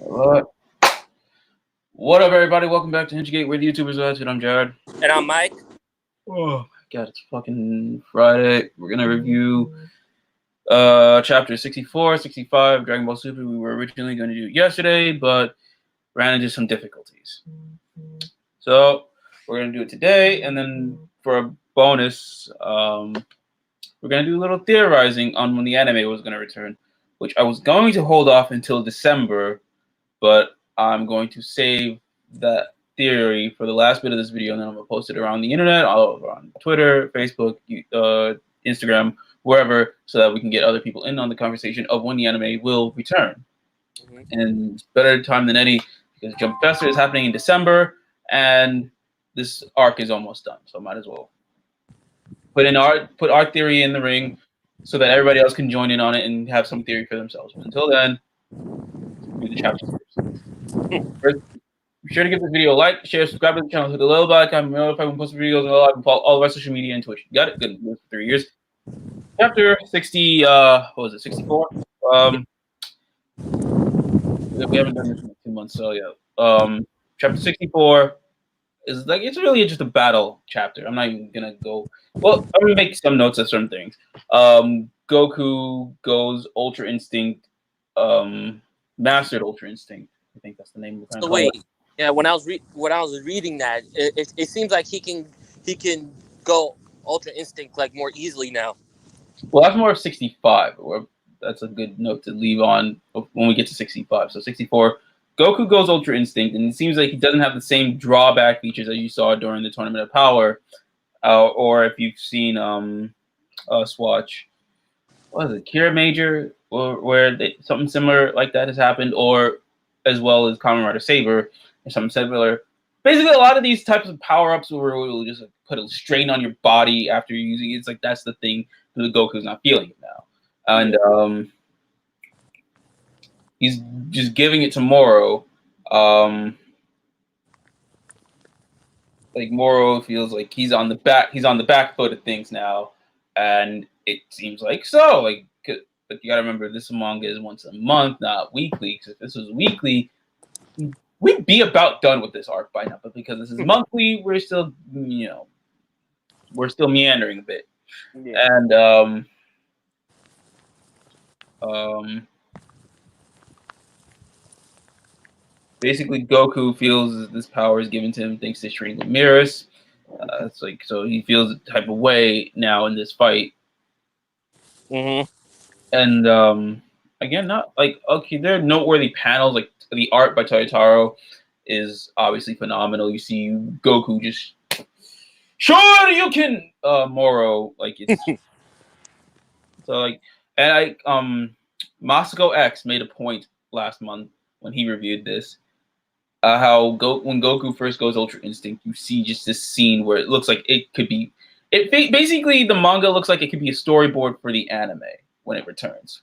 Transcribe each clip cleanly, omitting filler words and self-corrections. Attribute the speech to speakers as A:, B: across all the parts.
A: Alright. What up, everybody? Welcome back to Henshin, where the YouTubers are at. I'm Jared.
B: And I'm Mike.
A: Oh my god, it's fucking Friday. We're gonna review chapter 64, 65, Dragon Ball Super. We were originally going to do it yesterday, but ran into some difficulties. So we're gonna do it today, and then for a bonus, we're gonna do a little theorizing on when the anime was gonna return, which I was going to hold off until December, but I'm going to save that theory for the last bit of this video, and then I'm gonna post it around the internet, all over on Twitter, Facebook, Instagram, wherever, so that we can get other people in on the conversation of when the anime will return. Mm-hmm. And it's better time than any, because Jump Festa is happening in December, and this arc is almost done, so I might as well put our theory in the ring, so that everybody else can join in on it and have some theory for themselves. But until then, do the chapters first. Be sure to give this video a like, share, subscribe to the channel, hit the little bell icon, notify when we post videos, and follow all of our social media and Twitch. You got it? Good. For 3 years. Chapter 60, what was it, 64? We haven't done this in 2 months, so yeah. Chapter 64 is like, it's really just a battle chapter. I'm not even gonna go. Well, I'm gonna make some notes of certain things. Goku goes Ultra Instinct, mastered Ultra Instinct. I think that's the name of the
B: So wait, yeah. When I was reading that, it seems like he can go Ultra Instinct like more easily now.
A: Well, that's more of 65. That's a good note to leave on when we get to 65. So 64, Goku goes Ultra Instinct, and it seems like he doesn't have the same drawback features that you saw during the Tournament of Power, or if you've seen Swatch, what is it, Kira Major, where something similar like that has happened, or as well as Kamen Rider Saber, or something similar. Basically, a lot of these types of power-ups where it will just put a strain on your body after you're using it. It's like that's the thing that the Goku's not feeling it now. And he's just giving it to Moro. Like Moro feels like he's on the back foot of things now, and it seems like so. But you gotta remember, this manga is once a month, not weekly. Because if this was weekly, we'd be about done with this arc by now. But because this is monthly, we're still, we're still meandering a bit. Yeah. And basically, Goku feels this power is given to him thanks to training with mirrors. It's like, so he feels the type of way now in this fight.
B: Mm-hmm.
A: And again, not like, okay, there are noteworthy panels. Like the art by Toyotaro is obviously phenomenal. You see Goku just, sure you can, Moro, like it's so like, and Masako X made a point last month when he reviewed this. How when Goku first goes Ultra Instinct, you see just this scene where it looks like it could be. Basically, the manga looks like it could be a storyboard for the anime when it returns.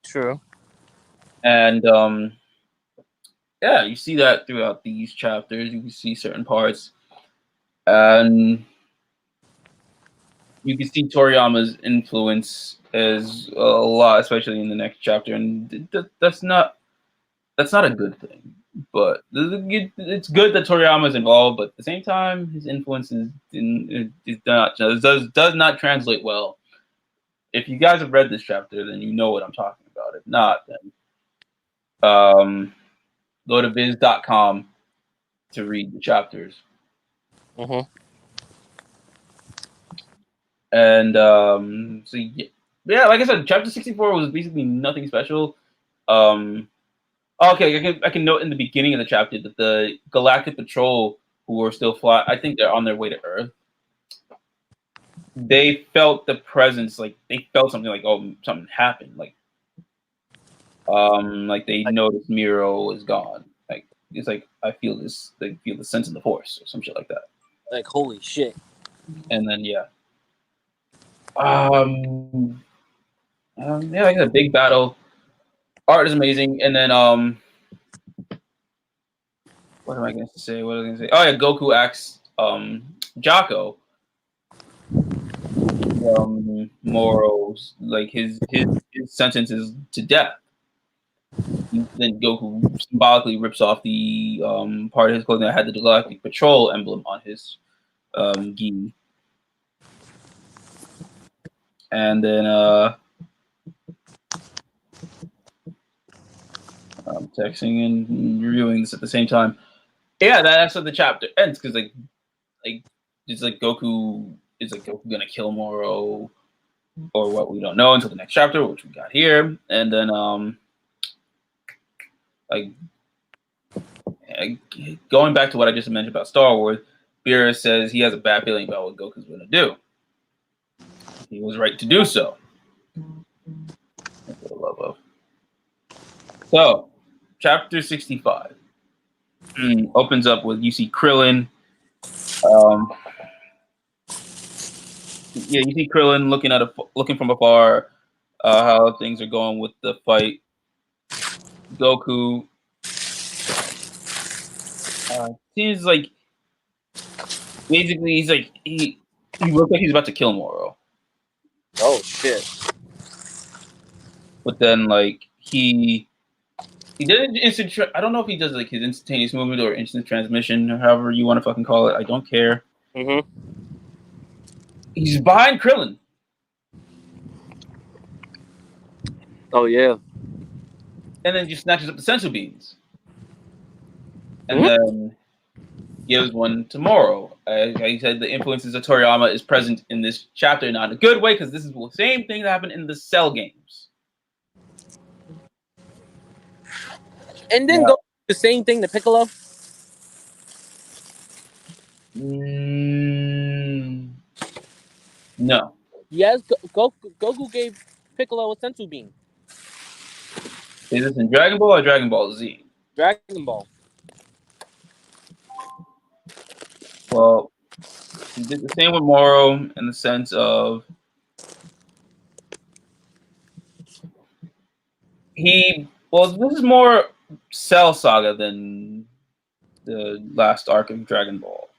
B: True.
A: And yeah, you see that throughout these chapters. You can see certain parts, and you can see Toriyama's influence as a lot, especially in the next chapter. And that's not a good thing. But it's good that Toriyama is involved, but at the same time, his influence does not translate well. If you guys have read this chapter, then you know what I'm talking about. If not, then go to viz.com to read the chapters.
B: Mm-hmm.
A: And so yeah, like I said, chapter 64 was basically nothing special. Okay, I can note in the beginning of the chapter that the Galactic Patrol, who are still flying, I think they're on their way to Earth. They felt the presence, like they felt something, like, oh, something happened, like they noticed Miro was gone. Like it's like, I feel this, they feel the sense of the Force or some shit like that.
B: Like, holy shit.
A: And then yeah, yeah, like a big battle. Art is amazing, and then what am I gonna say? What was I gonna say? Oh yeah, Goku acts Jocko. Moro's, like his sentence is to death. then Goku symbolically rips off the part of his clothing that had the Galactic Patrol emblem on his gi. And then I'm texting and reviewing this at the same time. Yeah, that's how the chapter ends, because like it's like Goku gonna kill Moro or what, we don't know until the next chapter, which we got here. And then like going back to what I just mentioned about Star Wars, Beerus says he has a bad feeling about what Goku's gonna do. He was right to do so. That's what I love of. So, chapter 65 opens up with you see Krillin. You see Krillin looking from afar, how things are going with the fight. Goku seems like basically he looks like he's about to kill Moro.
B: Oh shit!
A: But then like he did an I don't know if he does like his instantaneous movement or instant transmission or however you want to fucking call it. I don't care.
B: Mm-hmm.
A: He's behind Krillin.
B: Oh yeah.
A: And then just snatches up the sensu beans. And then gives one to Moro. He said the influences of Toriyama is present in this chapter, not in a good way, because this is the same thing that happened in the Cell games.
B: And then go the same thing to Piccolo.
A: No.
B: Yes, Goku gave Piccolo a sensu bean.
A: Is this in Dragon Ball or Dragon Ball Z?
B: Dragon Ball.
A: Well, he did the same with Moro in the sense of this is more Cell Saga than the last arc of Dragon Ball.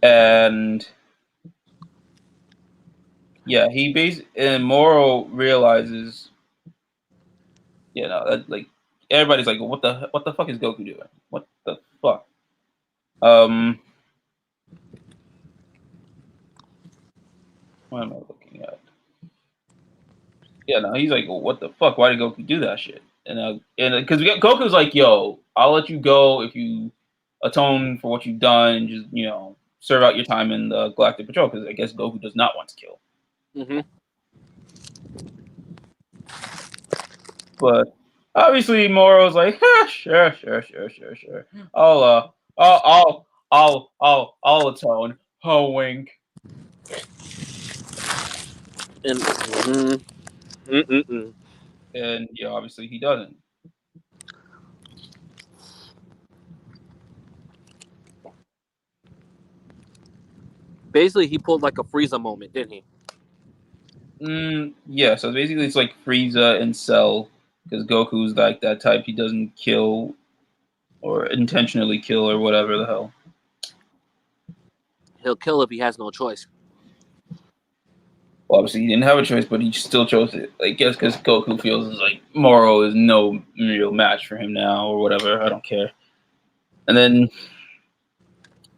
A: And yeah, and Moro realizes, that like everybody's like, what the fuck is Goku doing? What the fuck? What am I looking at? Yeah, no, he's like, well, what the fuck? Why did Goku do that shit? And because Goku's like, yo, I'll let you go if you atone for what you've done and just serve out your time in the Galactic Patrol, because I guess Goku does not want to kill.
B: Mm-hmm.
A: But obviously Moro's like, sure. I'll atone. Oh, wink. And obviously he doesn't.
B: Basically, he pulled like a Frieza moment, didn't he?
A: Yeah, so basically it's like Frieza and Cell, because Goku's like that type. He doesn't kill or intentionally kill or whatever the hell.
B: He'll kill if he has no choice.
A: Well, obviously he didn't have a choice, but he still chose it. I guess because Goku feels like Moro is no real match for him now or whatever. I don't care. And then,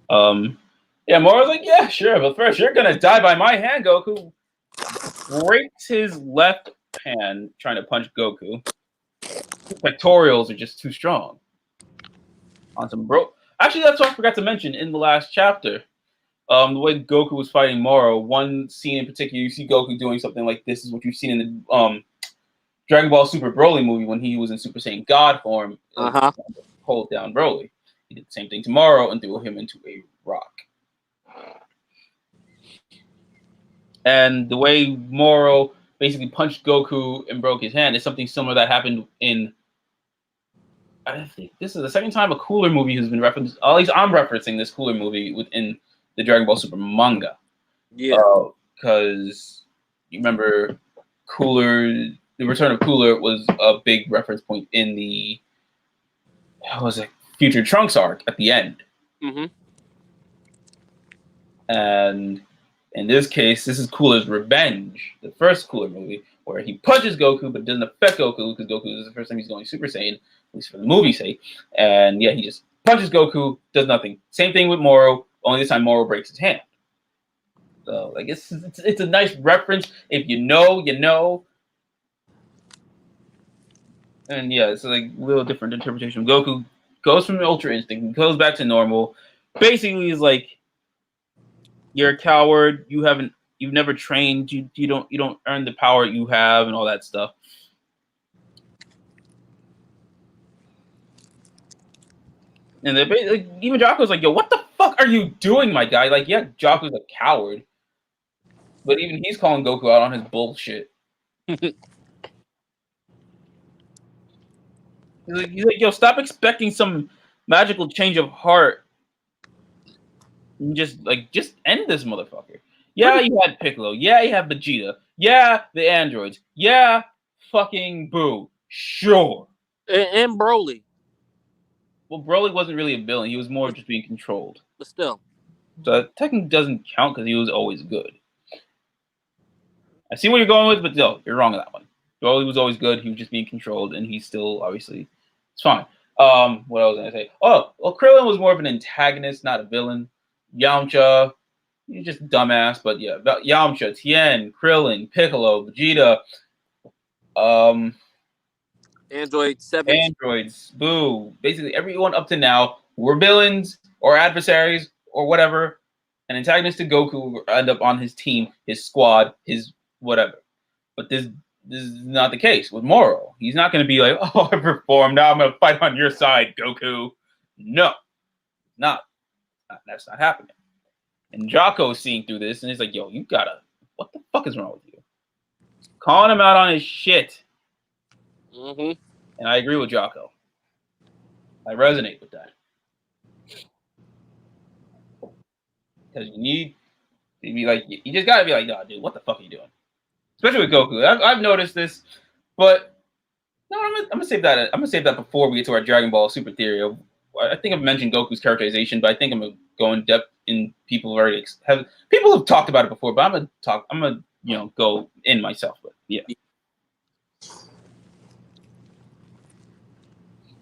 A: Moro's like, yeah, sure, but first you're gonna die by my hand, Goku. Breaks his left hand trying to punch Goku. His pectorials are just too strong. On some Actually, that's what I forgot to mention in the last chapter. The way Goku was fighting Moro, one scene in particular, you see Goku doing something like this is what you've seen in the Dragon Ball Super Broly movie when he was in Super Saiyan God form. Hold down Broly. He did the same thing to Moro and threw him into a rock. And the way Moro basically punched Goku and broke his hand is something similar that happened in. I think this is the second time a Cooler movie has been referenced. At least I'm referencing this Cooler movie within the Dragon Ball Super manga.
B: Yeah.
A: Because you remember Cooler, the Return of Cooler was a big reference point in the Future Trunks arc at the end.
B: Mm-hmm.
A: And In this case, this is Cooler's Revenge, the first Cooler movie, where he punches Goku, but it doesn't affect Goku because Goku is the first time he's going Super Saiyan, at least for the movie's sake. And yeah, he just punches Goku, does nothing. Same thing with Moro, only this time Moro breaks his hand. So like it's a nice reference. If you know, you know. And yeah, it's like a little different interpretation. Goku goes from Ultra Instinct, goes back to normal. Basically, is like you're a coward. You've never trained. You don't earn the power you have and all that stuff. And like, even Jocko's like, yo, what the fuck are you doing, my guy? Like, yeah, Jocko's a coward, but even he's calling Goku out on his bullshit. He's like, yo, stop expecting some magical change of heart. And just end this motherfucker. Yeah, you had Piccolo. Yeah, you have Vegeta. Yeah, the androids. Yeah, fucking Boo. Sure.
B: And Broly.
A: Well, Broly wasn't really a villain. He was more just being controlled.
B: But still.
A: So that technically doesn't count because he was always good. I see what you're going with, but no, you're wrong on that one. Broly was always good. He was just being controlled, and he's still, obviously, it's fine. What else was I going to say? Oh, well, Krillin was more of an antagonist, not a villain. Yamcha, he's just dumbass, but yeah, Yamcha, Tien, Krillin, Piccolo, Vegeta, androids, Boo, basically everyone up to now were villains or adversaries or whatever. An antagonist to Goku end up on his team, his squad, his whatever. But this is not the case with Moro. He's not going to be like, oh, I performed, now I'm going to fight on your side, Goku. No, not. That's not happening. And Jocko's seeing through this, and he's like, yo, what the fuck is wrong with you? Calling him out on his shit.
B: Mm-hmm.
A: And I agree with Jocko. I resonate with that. Because you need to be like, you just gotta be like, no, dude, what the fuck are you doing? Especially with Goku. I've noticed this, but no, I'm gonna save that. I'm gonna save that before we get to our Dragon Ball Super theory. I think I've mentioned Goku's characterization, but I think I'm gonna go in depth in people have talked about it before, but I'm gonna go in myself. But yeah.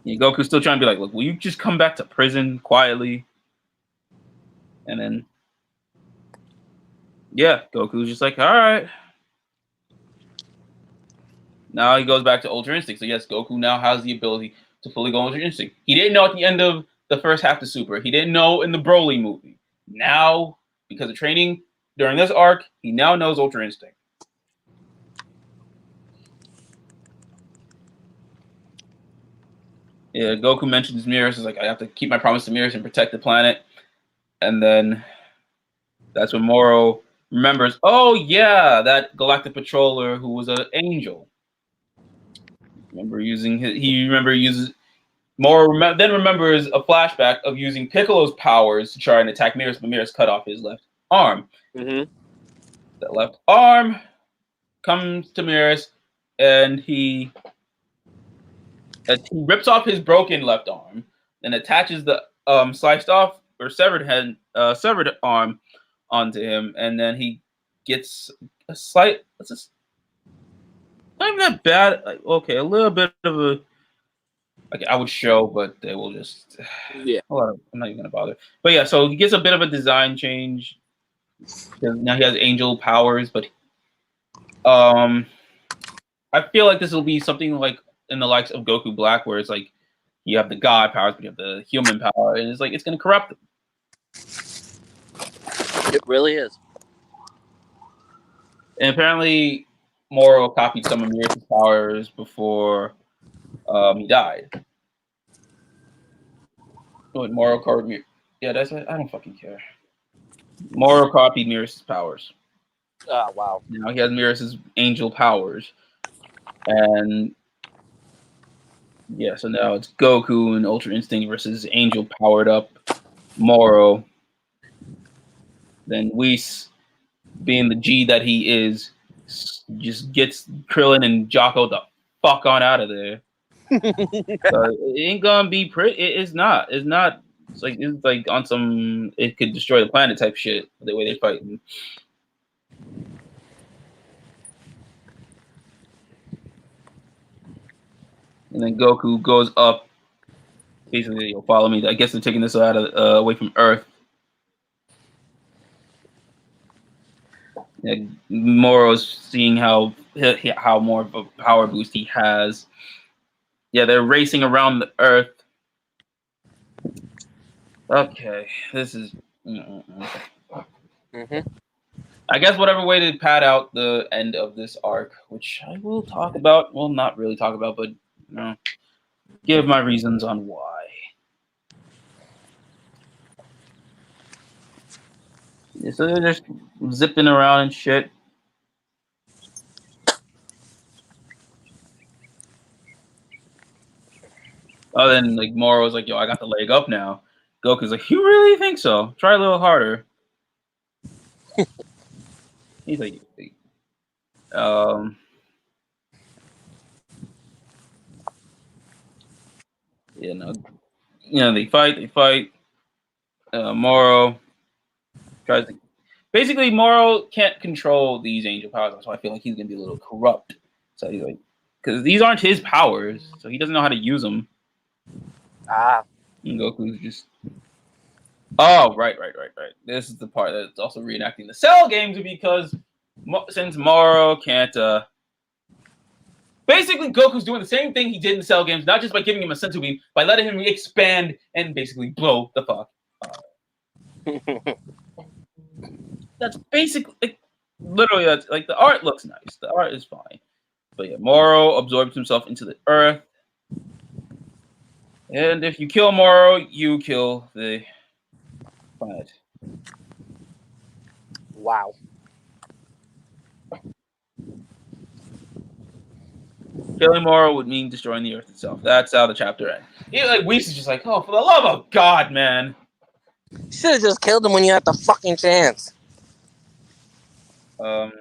A: Goku's still trying to be like, look, will you just come back to prison quietly? And then, yeah, Goku's just like, all right. Now he goes back to Ultra Instinct. So yes, Goku now has the ability to fully go Ultra Instinct. He didn't know at the end of the first half of Super. He didn't know in the Broly movie. Now, because of training during this arc, he now knows Ultra Instinct. Yeah, Goku mentions Mirrors. Is like, I have to keep my promise to Mirrors and protect the planet. And then that's when Moro remembers, oh yeah, that Galactic Patroller who was an angel. Moro then remembers a flashback of using Piccolo's powers to try and attack Mirrors, but Mirrors cut off his left arm.
B: Mm-hmm.
A: That left arm comes to Mirrors, and he rips off his broken left arm, and attaches the sliced off or severed arm onto him, and then he gets a slight. Not even that bad. Okay, a little bit of a. Okay, I would show, but they will just.
B: Yeah.
A: I'm not even gonna bother. But yeah, so he gets a bit of a design change. Now he has angel powers, but I feel like this will be something like in the likes of Goku Black, where it's like you have the god powers, but you have the human power, and it's like it's gonna corrupt them.
B: It really is.
A: And apparently, Moro copied some of Mirror's powers before he died. What Moro copied Mirror? Yeah, that's it. I don't fucking care. Moro copied Mirror's powers.
B: Ah, wow.
A: Now he has Mirror's angel powers, and yeah, so now it's Goku and Ultra Instinct versus Angel powered up Moro. Then Whis, being the G that he is, just gets Krillin and Jocko the fuck on out of there. So it ain't gonna be pretty. It's not. It's not. It's like on some. It could destroy the planet type shit. The way they fight. And then Goku goes up. Basically, you'll follow me. I guess they're taking this out of away from Earth. And Moro's seeing how more of a power boost he has. Yeah, they're racing around the Earth. Okay, this is. I guess whatever way to pad out the end of this arc, which I will talk about. Well, not really talk about, but give my reasons on why. Yeah, so they're just zipping around and shit. Oh, then like Moro's like, "Yo, I got the leg up now." Goku's like, "You really think so? Try a little harder." He's like, you know, they fight. Moro tries to. Basically, Moro can't control these angel powers, so I feel like he's gonna be a little corrupt. So he's like, because these aren't his powers, so he doesn't know how to use them. And Goku's just. Oh, right. This is the part that's also reenacting the Cell games because since Moro can't. Basically, Goku's doing the same thing he did in the Cell games, not just by giving him a senzu bean, by letting him expand and basically blow the fuck up. That's basically, like, literally, that's like the art looks nice. The art is fine. But yeah, Moro absorbs himself into the earth. And if you kill Moro, you kill the planet.
B: Wow.
A: Killing Moro would mean destroying the earth itself. That's how the chapter ends. Like Whis is just like, oh, for the love of God, man.
B: You should have just killed him when you had the fucking chance.
A: Like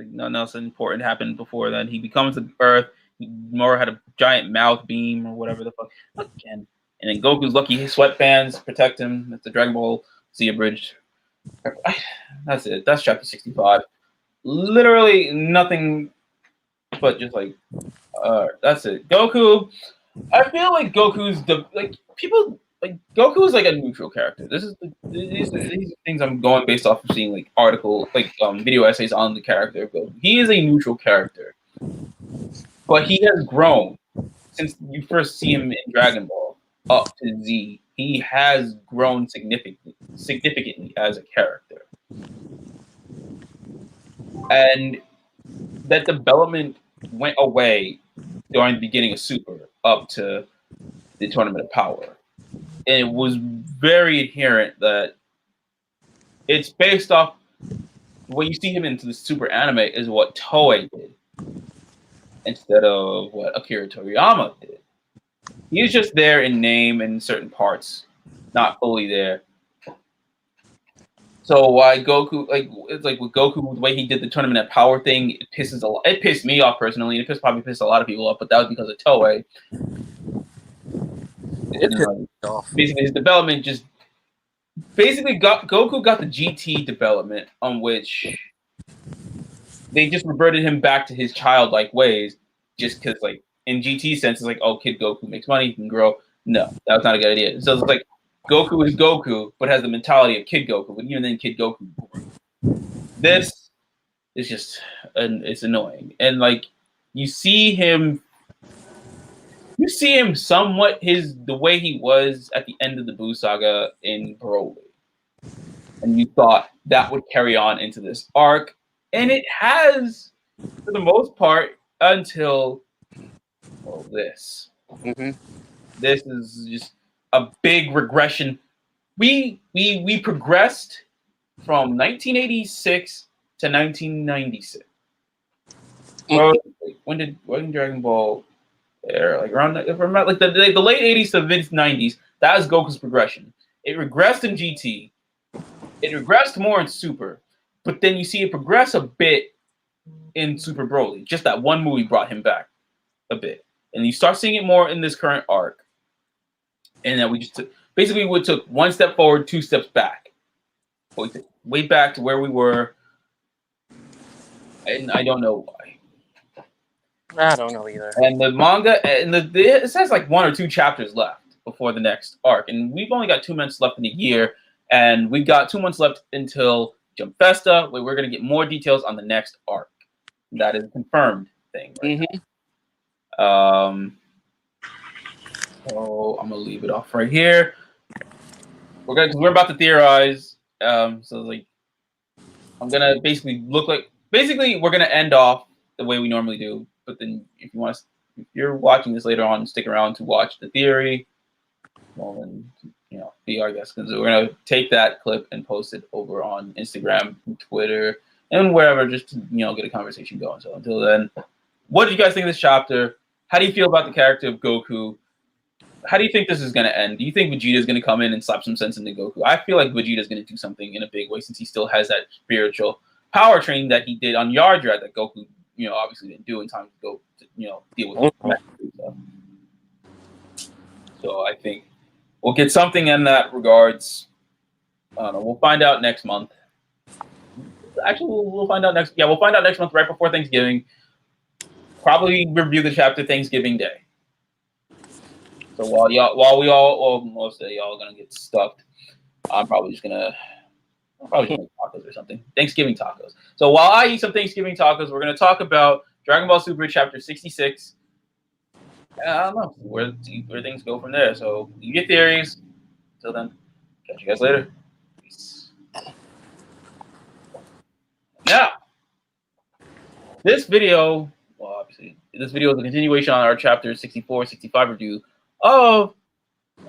A: nothing else important happened before then. He becomes the Earth. Moro had a giant mouth beam or whatever the fuck. Again. And then Goku's lucky his sweatbands protect him. That's the Dragon Ball Z abridged. That's it. That's chapter 65. Literally nothing but just like that's it. Goku. I feel like Goku's people like Goku is like a neutral character. These are things I'm going based off of seeing like video essays on the character of Goku. He is a neutral character, but he has grown since you first see him in Dragon Ball up to Z. He has grown significantly as a character, and that development went away during the beginning of Super up to the Tournament of Power. And it was very inherent that it's based off when you see him into the Super anime is what Toei did instead of what Akira Toriyama did. He's just there in name and certain parts, not fully there. So why Goku it's like with Goku the way he did the Tournament of Power thing, it pissed me off personally, and probably pissed a lot of people off, but that was because of Toei. Basically his development just Goku got the GT development on which they just reverted him back to his childlike ways, just because like in GT sense it's like, oh, Kid Goku makes money, he can grow. No, that was not a good idea. So it's like Goku is Goku, but has the mentality of Kid Goku, but even then Kid Goku grew. This is just it's annoying. And like you see him somewhat the way he was at the end of the Buu saga in Broly. And you thought that would carry on into this arc. And it has, for the most part, until this.
B: Mm-hmm.
A: This is just a big regression. We progressed from 1986 to 1996. Mm-hmm. When Dragon Ball air? Like around like the late 80s to mid 90s. That was Goku's progression. It regressed in GT. It regressed more in Super, but then you see it progress a bit in Super Broly. Just that one movie brought him back a bit, and you start seeing it more in this current arc. And then we took one step forward, two steps back. We took way back to where we were and I don't know why.
B: I don't know either.
A: And the manga, and it says like 1 or 2 chapters left before the next arc, and we've only got 2 months left in the year, and we've got 2 months left until Jump Festa, where we're gonna get more details on the next arc. That is a confirmed thing right now. So I'm gonna leave it off right here. We're about to theorize. So like, I'm gonna basically we're gonna end off the way we normally do. But then if you're watching this later on, stick around to watch the theory. Well, then be our guest, because we're gonna take that clip and post it over on Instagram, Twitter, and wherever, just to get a conversation going. So until then, what do you guys think of this chapter? How do you feel about the character of Goku? How do you think this is going to end? Do you think Vegeta is going to come in and slap some sense into Goku? I feel like Vegeta is going to do something in a big way, since he still has that spiritual power training that he did on Yardrat that Goku, obviously didn't do in time to go, deal with stuff. So I think we'll get something in that regards. I don't know. We'll find out next month. Actually, we'll find out next. Yeah, we'll find out next month, right before Thanksgiving. Probably review the chapter Thanksgiving Day. So most of y'all are gonna get stuffed. I'm probably just gonna make tacos or something. Thanksgiving tacos. So while I eat some Thanksgiving tacos, we're gonna talk about Dragon Ball Super Chapter 66. I don't know where things go from there. So leave your theories. Until then, catch you guys later. Peace. Now, this video, obviously, this video is a continuation on our Chapter 64, 65 review of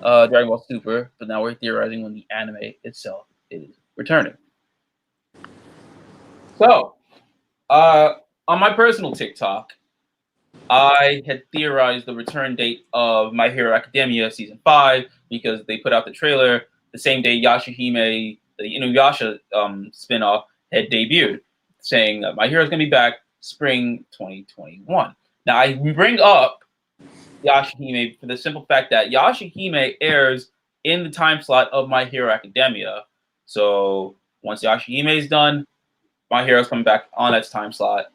A: Dragon Ball Super, but now we're theorizing when the anime itself is returning. So, on my personal TikTok, I had theorized the return date of My Hero Academia Season 5 because they put out the trailer the same day Yashahime, the Inuyasha spinoff, had debuted, saying that My Hero's going to be back spring 2021. Now, I bring up Yashahime for the simple fact that Yashahime airs in the time slot of My Hero Academia. So once Yashahime is done, My Hero's coming back on its time slot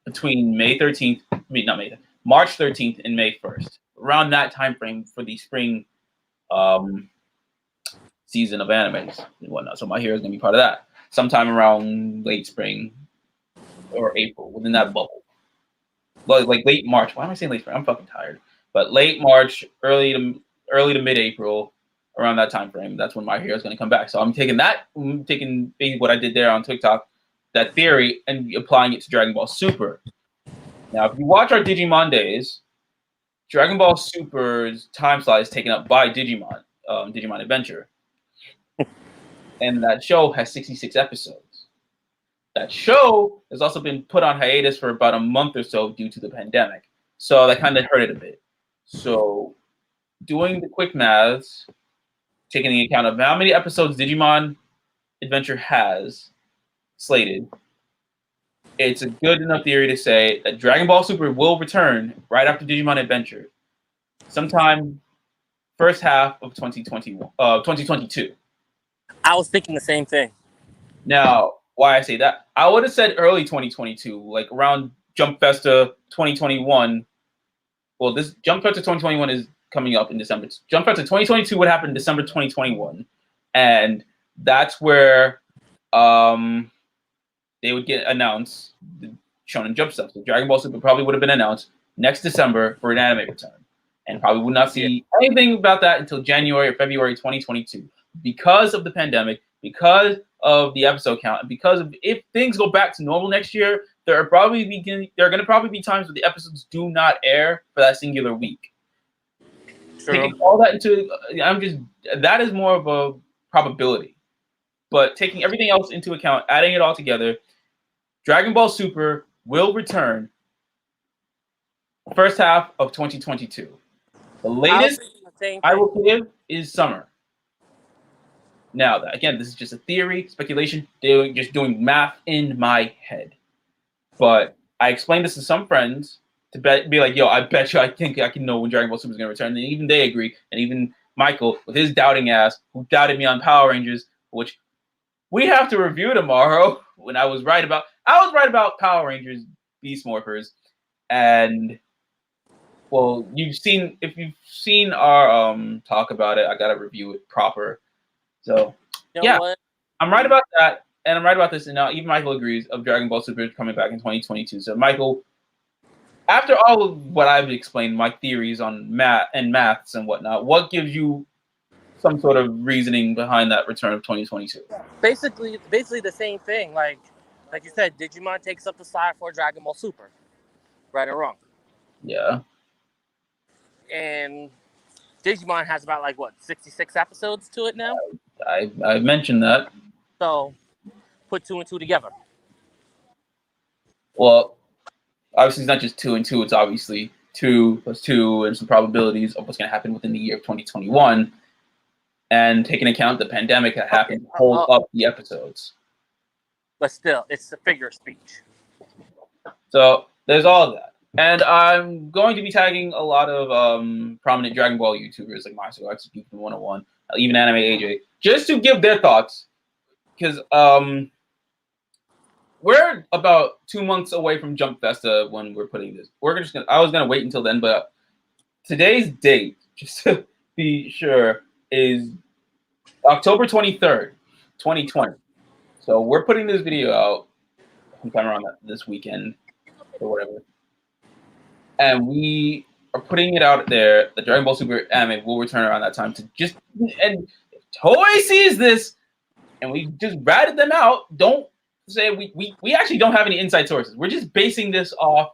A: between March 13th and May 1st. Around that time frame for the spring season of animes and whatnot. So My Hero is going to be part of that. Sometime around late spring or April, within that bubble. Like late March. Why am I saying late spring? I'm fucking tired. But late March, early to mid-April, around that time frame, that's when My Hero is going to come back. So I'm taking what I did there on TikTok, that theory, and applying it to Dragon Ball Super. Now, if you watch our Digimon days, Dragon Ball Super's time slot is taken up by Digimon Adventure. And that show has 66 episodes. That show has also been put on hiatus for about a month or so due to the pandemic. So that kind of hurt it a bit. So doing the quick maths, taking the account of how many episodes Digimon Adventure has slated, it's a good enough theory to say that Dragon Ball Super will return right after Digimon Adventure, sometime first half of 2022.
B: I was thinking the same thing.
A: Now, why I say that? I would have said early 2022, like around Jump Festa 2021. Well, this Jump Festa 2021 is coming up in December. Jump Festa 2022 would happen in December 2021, and that's where they would get announced the Shonen Jump stuff. So Dragon Ball Super probably would have been announced next December for an anime return, and probably would not see anything about that until January or February 2022 because of the pandemic, because of the episode count, and because of if things go back to normal next year, there are going to probably be times where the episodes do not air for that singular week.
B: True.
A: Taking all that into, that is more of a probability. But taking everything else into account, adding it all together, Dragon Ball Super will return first half of 2022. The latest I will give is summer. Now, again, this is just a theory, speculation, just doing math in my head. But I explained this to some friends to be like, yo, I bet you I think I can know when Dragon Ball Super is going to return. And even they agree. And even Michael, with his doubting ass, who doubted me on Power Rangers, which we have to review tomorrow. when I was right about Power Rangers Beast Morphers, and well, if you've seen our talk about it, I gotta review it proper. So
B: You know
A: yeah,
B: what?
A: I'm right about that, and I'm right about this, and now even Michael agrees of Dragon Ball Super coming back in 2022. So Michael, after all of what I've explained, my theories on maths and whatnot, what gives you some sort of reasoning behind that return of 2022?
B: Basically the same thing. Like you said, Digimon takes up the side for Dragon Ball Super, right or wrong.
A: Yeah.
B: And Digimon has about 66 episodes to it now.
A: I mentioned that.
B: So put 2 and 2 together.
A: Well, obviously it's not just 2 and 2. It's obviously 2 plus 2 and some probabilities of what's going to happen within the year of 2021, and taking account the pandemic that happened to hold up the episodes.
B: But still, it's a figure of speech.
A: So there's all of that. And I'm going to be tagging a lot of prominent Dragon Ball YouTubers like myself, Execution 101, even Anime AJ, just to give their thoughts. Because we're about 2 months away from Jump Festa when we're putting this. I was gonna wait until then, but today's date, just to be sure, is October 23rd, 2020. So we're putting this video out sometime around this weekend or whatever. And we are putting it out there. The Dragon Ball Super anime will return around that time and if Toei sees this and we just ratted them out, don't say we actually don't have any inside sources. We're just basing this off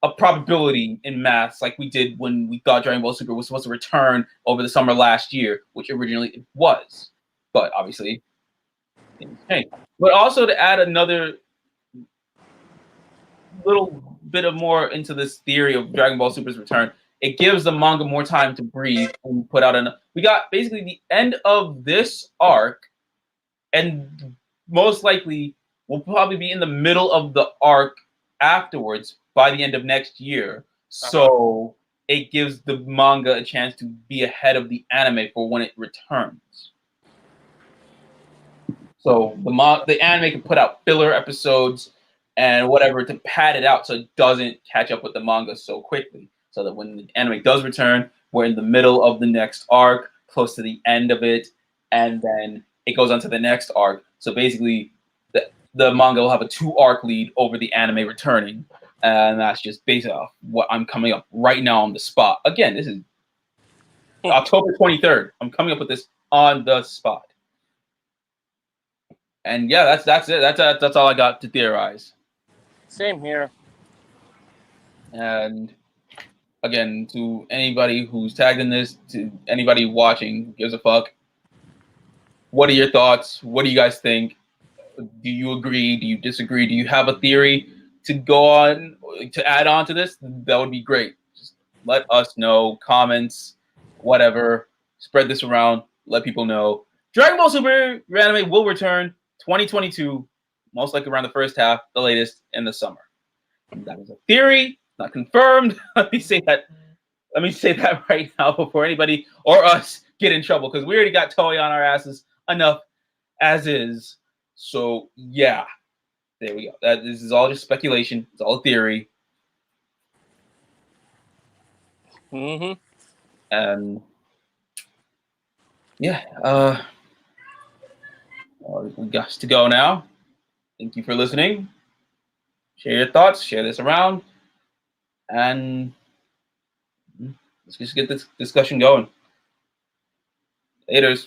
A: a probability in maths like we did when we thought Dragon Ball Super was supposed to return over the summer last year, which originally it was. But obviously things changed. But also to add another little bit of more into this theory of Dragon Ball Super's return, it gives the manga more time to breathe and put out we got basically the end of this arc, and most likely we'll probably be in the middle of the arc afterwards by the end of next year. So it gives the manga a chance to be ahead of the anime for when it returns. So the anime can put out filler episodes and whatever to pad it out so it doesn't catch up with the manga so quickly. So that when the anime does return, we're in the middle of the next arc, close to the end of it, and then it goes on to the next arc. So basically, the manga will have a 2-arc lead over the anime returning, and that's just based off what I'm coming up right now on the spot. Again, this is October 23rd. I'm coming up with this on the spot. And yeah, that's it. That's all I got to theorize.
B: Same here.
A: And again, to anybody who's tagged in this, to anybody watching, who gives a fuck. What are your thoughts? What do you guys think? Do you agree? Do you disagree? Do you have a theory to go on to add on to this? That would be great. Just let us know. Comments, whatever. Spread this around. Let people know. Dragon Ball Super anime will return 2022, most likely around the first half, the latest in the summer. That is a theory, not confirmed. Let me say that right now before anybody or us get in trouble, because we already got Toei on our asses enough as is. So yeah, there we go. This is all just speculation. It's all a theory. And yeah, we got to go now. Thank you for listening. Share your thoughts. Share this around, and let's just get this discussion going. Laters.